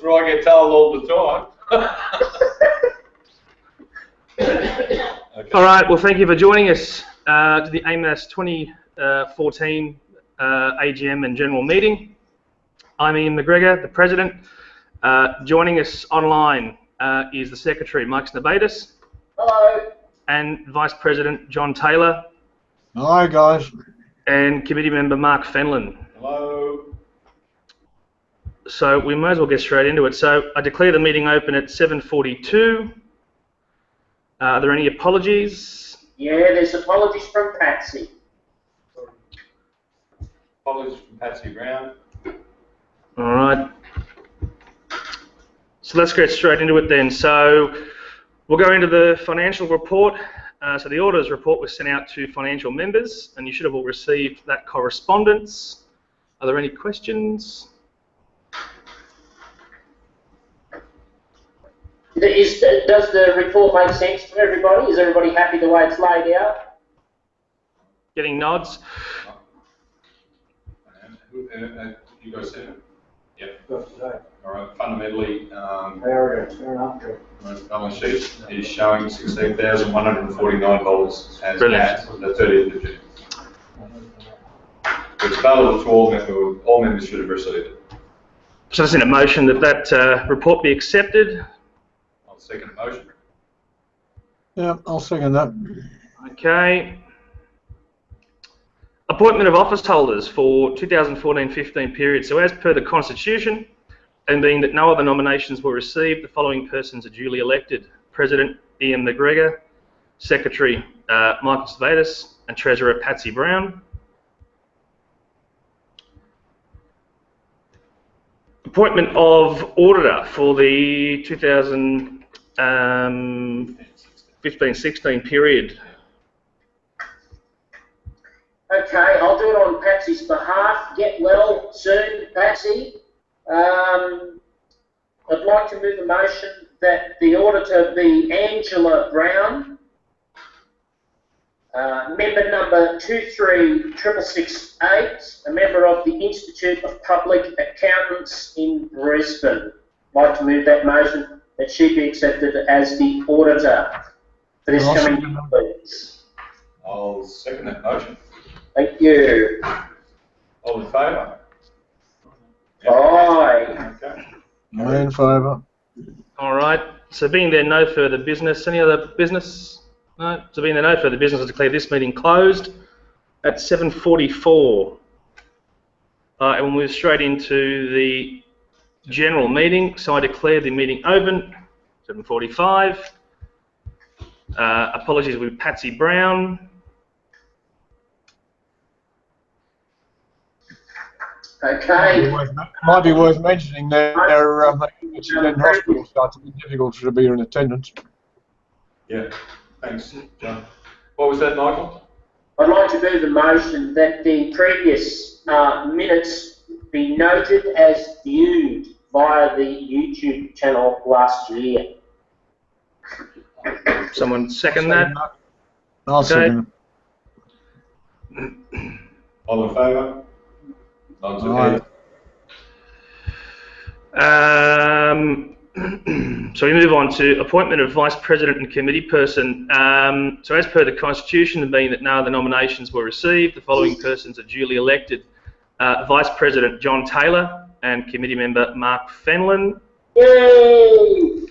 what I get told all the time. Okay. All right, well, thank you for joining us to the AMAS 2014 AGM and General Meeting. I'm Ian McGregor, the President. Joining us online is the Secretary, Mike Snabatis. Hello. And Vice President, John Taylor. Hi, guys. And Committee Member, Mark Fenlon. Hello. So we may as well get straight into it. So I declare the meeting open at 7:42. Are there any apologies? Yeah, there's apologies from Patsy. Apologies from Patsy Brown. All right. So let's get straight into it then. So we'll go into the financial report. So the auditor's report was sent out to financial members, and you should have all received that correspondence. Are there any questions? Does the report make sense to everybody? Is everybody happy the way it's laid out? Getting nods. You guys seen it? Yep. All right. Fundamentally, the balance sheet is showing $16,149 as at the 30th of June. It's available to all members. All members should have received it. So there's a motion that report be accepted. I'll second the motion. Yeah, I'll second that. Okay. Appointment of office holders for 2014-15 period. So as per the Constitution, and being that no other nominations were received, the following persons are duly elected. President Ian McGregor, Secretary Michael Snabatis, and Treasurer Patsy Brown. Appointment of auditor for the 2015-16 period. Okay, I'll do it on Patsy's behalf. Get well soon, Patsy. I'd like to move a motion that the auditor be Angela Brown, member number 236668, a member of the Institute of Public Accountants in Brisbane. I'd like to move that motion that she be accepted as the auditor for this coming year, please. I'll second that motion. Thank you. All in favour? Aye. Okay. I'm in favour. All right. So being there no further business, any other business? No. So being there no further business, I declare this meeting closed at 7:44. And we'll move straight into the general meeting. So I declare the meeting open. 7:45. Apologies with Patsy Brown. Okay. Might be worth mentioning that she's in hospital, so it's a bit difficult to be in attendance. Yeah. Thanks, John. What was that, Michael? I'd like to do the motion that the previous minutes be noted as viewed via the YouTube channel last year. Someone second that? I'll second it. All in favour? Aye. So we move on to appointment of Vice President and Committee Person. So as per the Constitution, and being that no other nominations were received, the following persons are duly elected. Vice President John Taylor and Committee Member Mark Fenlon. Yay!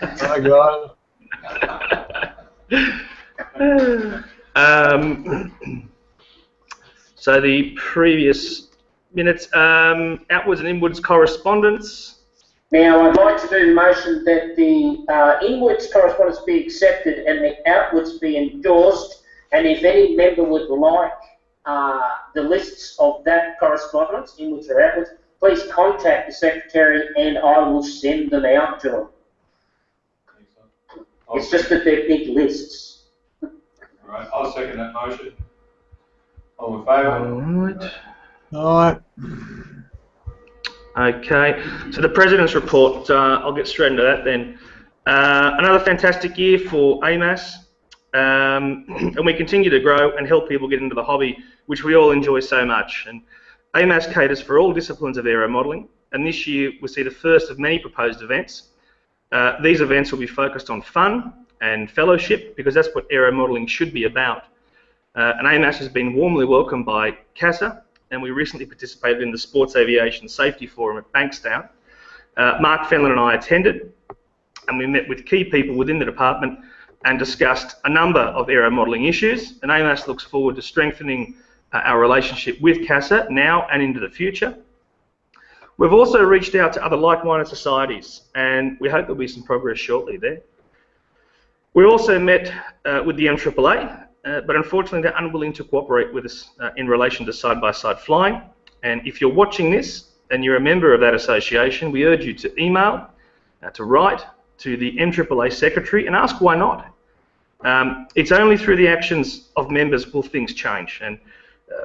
Hi, guys. So the previous minutes, outwards and inwards correspondence. Now, I'd like to do the motion that the inwards correspondence be accepted and the outwards be endorsed. And if any member would like the lists of that correspondence, inwards or outwards, please contact the Secretary and I will send them out to them. It's just that they're big lists. All right, I'll second that motion. All in favour? All right. Okay, so the President's report, I'll get straight into that then. Another fantastic year for AMAS, and we continue to grow and help people get into the hobby, which we all enjoy so much. And AMAS caters for all disciplines of aero modelling, and this year we'll see the first of many proposed events. These events will be focused on fun and fellowship, because that's what aeromodelling should be about. And AMAS has been warmly welcomed by CASA, and we recently participated in the Sports Aviation Safety Forum at Bankstown. Mark Fenlon and I attended, and we met with key people within the department and discussed a number of aeromodelling issues, and AMAS looks forward to strengthening our relationship with CASA now and into the future. We've also reached out to other like-minded societies, and we hope there'll be some progress shortly there. We also met with the MAAA, but unfortunately they're unwilling to cooperate with us in relation to side-by-side flying. And if you're watching this and you're a member of that association, we urge you to email, to write to the MAAA Secretary and ask why not. It's only through the actions of members will things change, and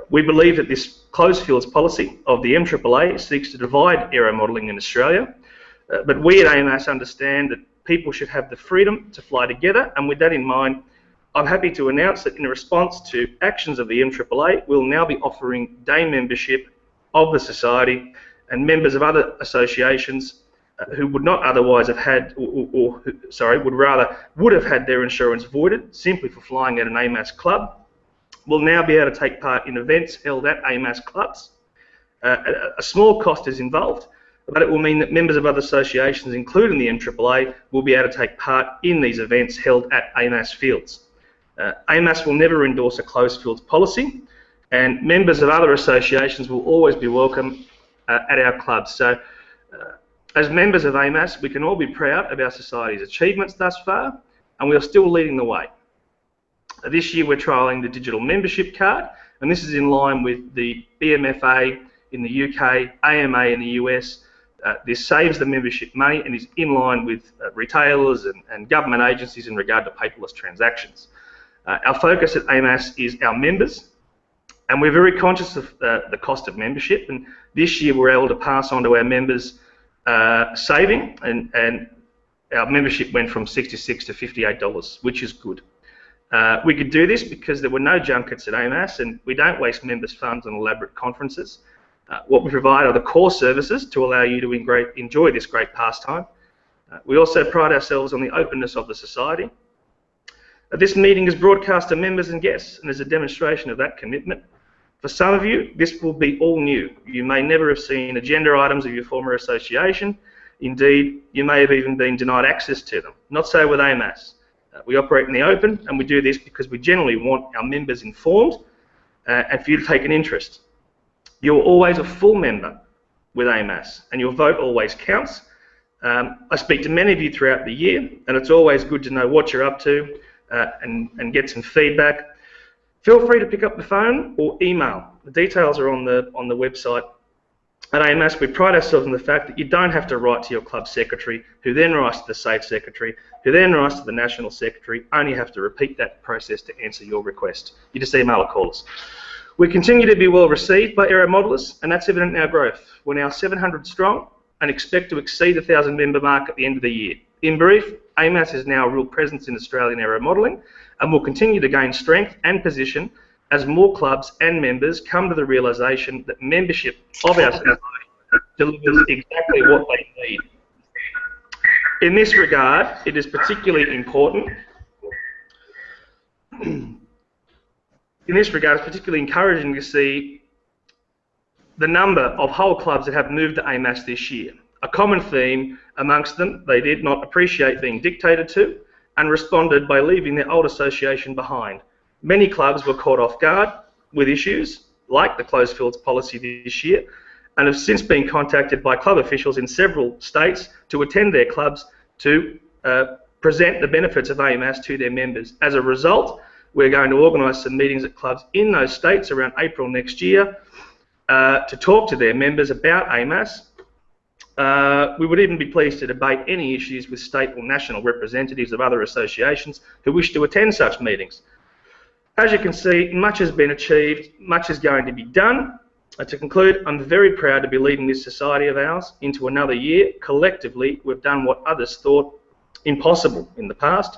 we believe that this closed fields policy of the MAAA seeks to divide aeromodelling in Australia, but we at AMAS understand that people should have the freedom to fly together, and with that in mind, I'm happy to announce that in response to actions of the MAAA, we'll now be offering day membership of the Society, and members of other associations who would not otherwise have had, would have had their insurance voided simply for flying at an AMAS club, will now be able to take part in events held at AMAS clubs. A small cost is involved, but it will mean that members of other associations, including the MAAA, will be able to take part in these events held at AMAS fields. AMAS will never endorse a closed fields policy, and members of other associations will always be welcome at our clubs. So, as members of AMAS, we can all be proud of our society's achievements thus far, and we are still leading the way. This year we're trialling the digital membership card, and this is in line with the BMFA in the UK, AMA in the US. This saves the membership money and is in line with retailers and government agencies in regard to paperless transactions. Our focus at AMAS is our members, and we're very conscious of the cost of membership, and this year we're able to pass on to our members saving, and our membership went from $66 to $58, which is good. We could do this because there were no junkets at AMAS, and we don't waste members' funds on elaborate conferences. What we provide are the core services to allow you to enjoy this great pastime. We also pride ourselves on the openness of the Society. This meeting is broadcast to members and guests, and is a demonstration of that commitment. For some of you, this will be all new. You may never have seen agenda items of your former association. Indeed, you may have even been denied access to them. Not so with AMAS. We operate in the open, and we do this because we generally want our members informed and for you to take an interest. You're always a full member with AMAS, and your vote always counts. I speak to many of you throughout the year, and it's always good to know what you're up to and get some feedback. Feel free to pick up the phone or email. The details are on the website. At AMAS, we pride ourselves on the fact that you don't have to write to your club secretary, who then writes to the state secretary, who then writes to the national secretary. Only have to repeat that process to answer your request. You just email or call us. We continue to be well received by aeromodelers, and that's evident in our growth. We're now 700 strong and expect to exceed the 1,000 member mark at the end of the year. In brief, AMAS is now a real presence in Australian aeromodelling, and will continue to gain strength and position as more clubs and members come to the realisation that membership of our society delivers exactly what they need. In this regard, it is particularly important. It's particularly encouraging to see the number of whole clubs that have moved to AMAS this year. A common theme amongst them, they did not appreciate being dictated to, and responded by leaving their old association behind. Many clubs were caught off guard with issues like the closed fields policy this year, and have since been contacted by club officials in several states to attend their clubs to present the benefits of AMAS to their members. As a result, we're going to organise some meetings at clubs in those states around April next year to talk to their members about AMAS. We would even be pleased to debate any issues with state or national representatives of other associations who wish to attend such meetings. As you can see, much has been achieved, much is going to be done. To conclude, I'm very proud to be leading this society of ours into another year. Collectively, we've done what others thought impossible in the past,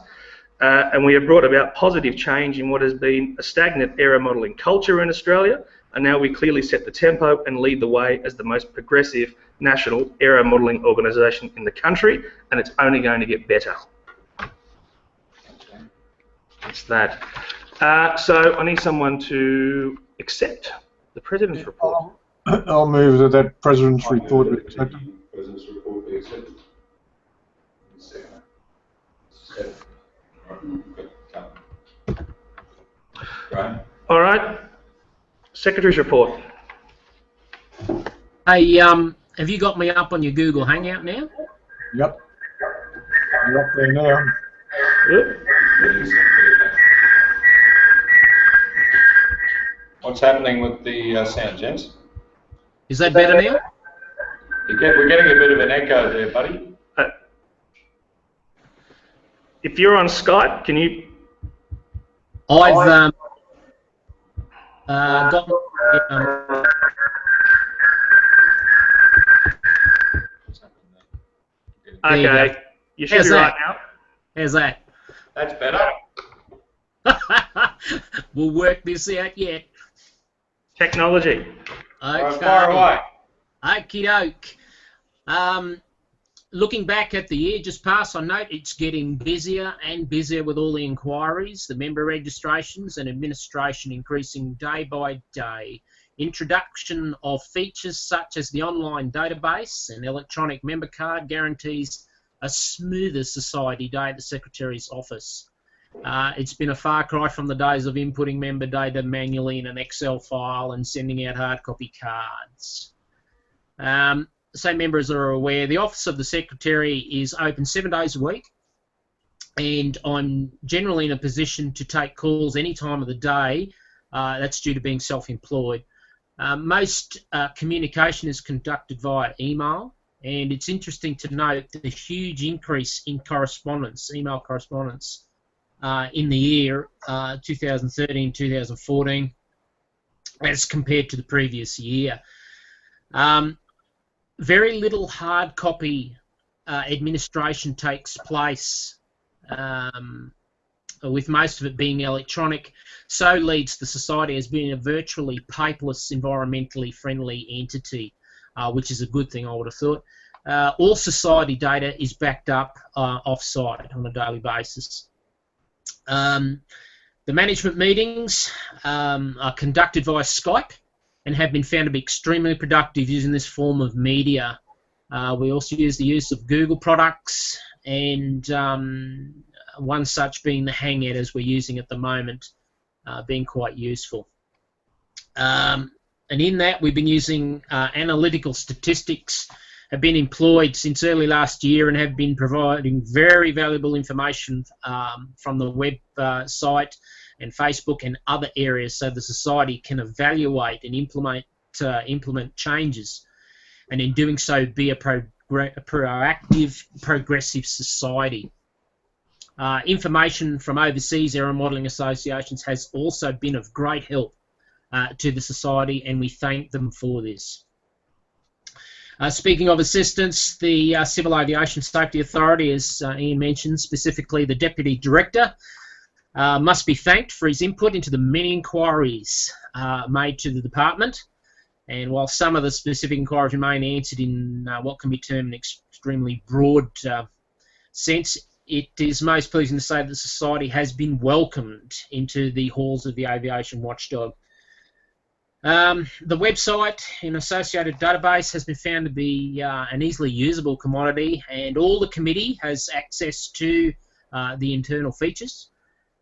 and we have brought about positive change in what has been a stagnant aeromodelling culture in Australia and now we clearly set the tempo and lead the way as the most progressive national aero modelling organisation in the country, and it's only going to get better. That's that. So I need someone to accept the President's report. I'll move that that President's report be accepted. President's report be accepted. Right. All right. Secretary's report. Hey, have you got me up on your Google Hangout now? Yep. You're up there now. Yep. What's happening with the sound, gents? Is that better now? We're getting a bit of an echo there, buddy. If you're on Skype, can you... I've got... Okay, you should be right now. How's that? That's better. We'll work this out yet. Technology. Okay. Fire away. Okie doke. Looking back at the year just past, I note it's getting busier and busier with all the inquiries, the member registrations and administration increasing day by day. Introduction of features such as the online database and electronic member card guarantees a smoother society day at the Secretary's office. It's been a far cry from the days of inputting member data manually in an Excel file and sending out hard copy cards. So members are aware, the Office of the Secretary is open 7 days a week, and I'm generally in a position to take calls any time of the day. That's due to being self-employed. Most communication is conducted via email, and it's interesting to note the huge increase in correspondence, email correspondence, in the year 2013-2014 as compared to the previous year. Very little hard copy administration takes place, with most of it being electronic. So leads the Society as being a virtually paperless, environmentally friendly entity, which is a good thing, I would have thought. All Society data is backed up off-site on a daily basis. The management meetings are conducted via Skype and have been found to be extremely productive using this form of media. We also use the use of Google products, and one such being the Hangout as we're using at the moment, being quite useful. And in that, we've been using analytical statistics, have been employed since early last year and have been providing very valuable information from the website and Facebook and other areas, so the Society can evaluate and implement changes, and in doing so be a proactive, progressive society. Information from overseas aero modelling associations has also been of great help to the Society, and we thank them for this. Speaking of assistance, the Civil Aviation Safety Authority, as Ian mentioned, specifically the Deputy Director, must be thanked for his input into the many inquiries made to the department. And while some of the specific inquiries remain answered in what can be termed an extremely broad sense, it is most pleasing to say that the Society has been welcomed into the halls of the aviation watchdog. The website and associated database has been found to be an easily usable commodity, and all the committee has access to the internal features.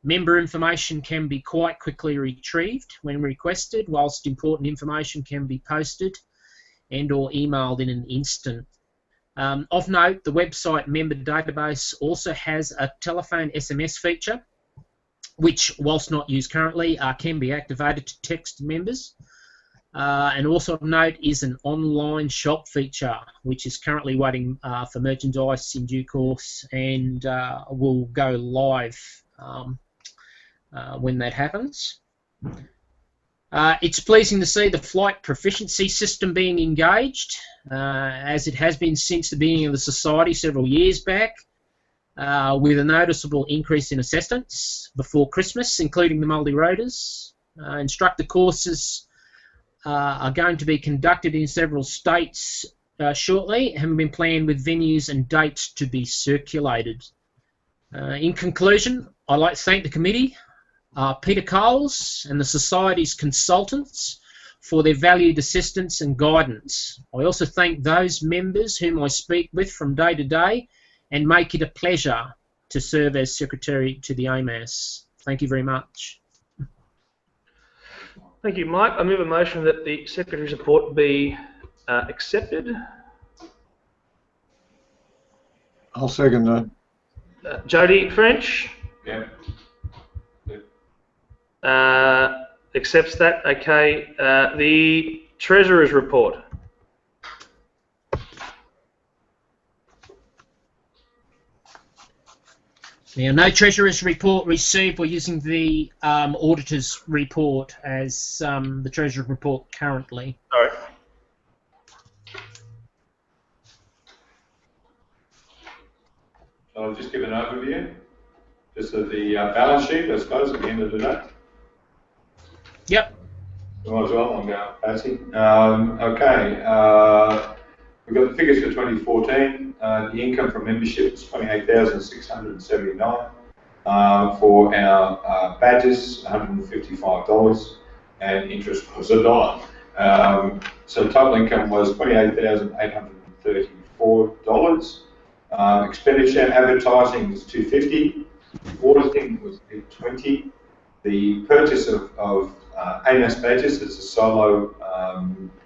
Member information can be quite quickly retrieved when requested, whilst important information can be posted and or emailed in an instant. Of note, the website member database also has a telephone SMS feature, which, whilst not used currently, can be activated to text members. And also of note is an online shop feature, which is currently waiting for merchandise in due course, and will go live when that happens. It's pleasing to see the flight proficiency system being engaged, as it has been since the beginning of the Society several years back, with a noticeable increase in assessments before Christmas, including the multi-rotors. Instructor courses are going to be conducted in several states shortly, having been planned with venues and dates to be circulated. In conclusion, I'd like to thank the committee, Peter Coles and the Society's consultants for their valued assistance and guidance. I also thank those members whom I speak with from day to day and make it a pleasure to serve as Secretary to the AMAS. Thank you very much. Thank you, Mike. I move a motion that the Secretary's report be accepted. I'll second that. Jody French? Yeah. Accepts that. Okay. The Treasurer's report. Now, no Treasurer's report received. We're using the Auditor's report as the Treasurer's report currently. Sorry. I'll just give an overview. Just of the balance sheet, I suppose, at the end of the day. Yep. Might as well, I'm going Patsy. Okay, we've got the figures for 2014. The income from membership is $28,679. For our badges, $155, and interest was $1. So total income was $28,834. Expenditure advertising was $250. Auditing was $820. The purchase of AMAS badges, it's a solo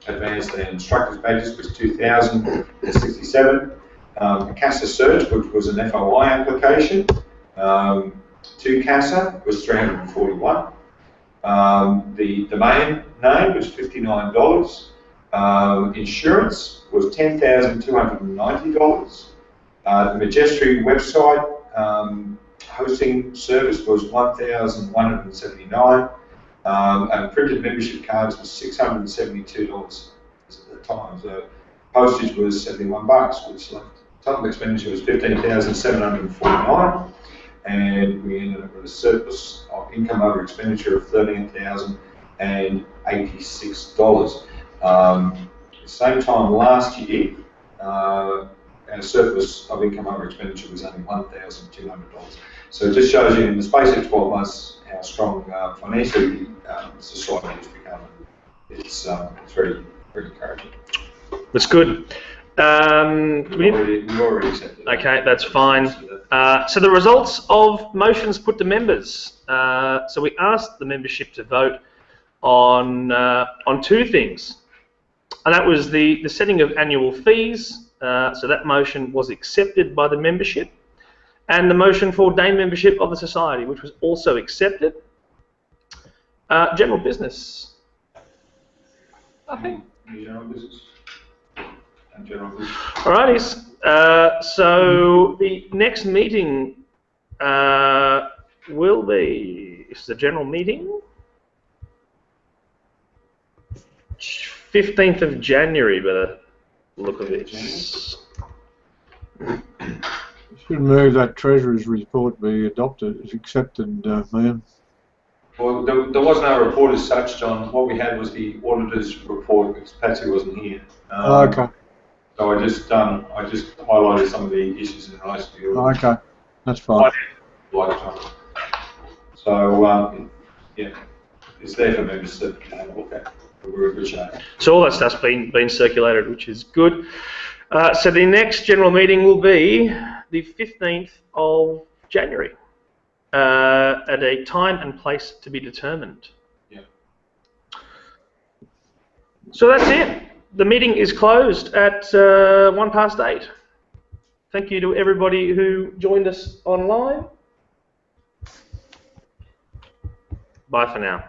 advanced and instructors badges, was $2,067. CASA search, which was an FOI application, to CASA was $341. The domain name was $59. Insurance was $10,290. The Magistry website hosting service was $1,179. And printed membership cards was $672 at the time. So postage was $71, which left total expenditure was $15,749, and we ended up with a surplus of income over expenditure of $13,086. The same time last year, our surplus of income over expenditure was only $1,200. So it just shows you in the space of 12 months how strong financially society has become. It's very, very encouraging. That's good. We've already accepted. Okay, that's fine. So the results of motions put to members. So we asked the membership to vote on two things, and that was the setting of annual fees. So that motion was accepted by the membership, and the motion for day membership of the society, which was also accepted. General business. Nothing. General business. And general business. Alrighties. So the next meeting will be, it's the general meeting, 15th of January by the look of it. Should move that Treasurer's report be adopted, is accepted, ma'am. Well, there was no report as such, John. What we had was the auditor's report, because Patsy wasn't here. Okay. So I just highlighted some of the issues in relation to the audit. Okay, that's fine. So yeah, it's there for members to have a look at. We're in good shape. So all that stuff's been circulated, which is good. So the next general meeting will be the 15th of January at a time and place to be determined. Yeah. So that's it. The meeting is closed at 8:01. Thank you to everybody who joined us online. Bye for now.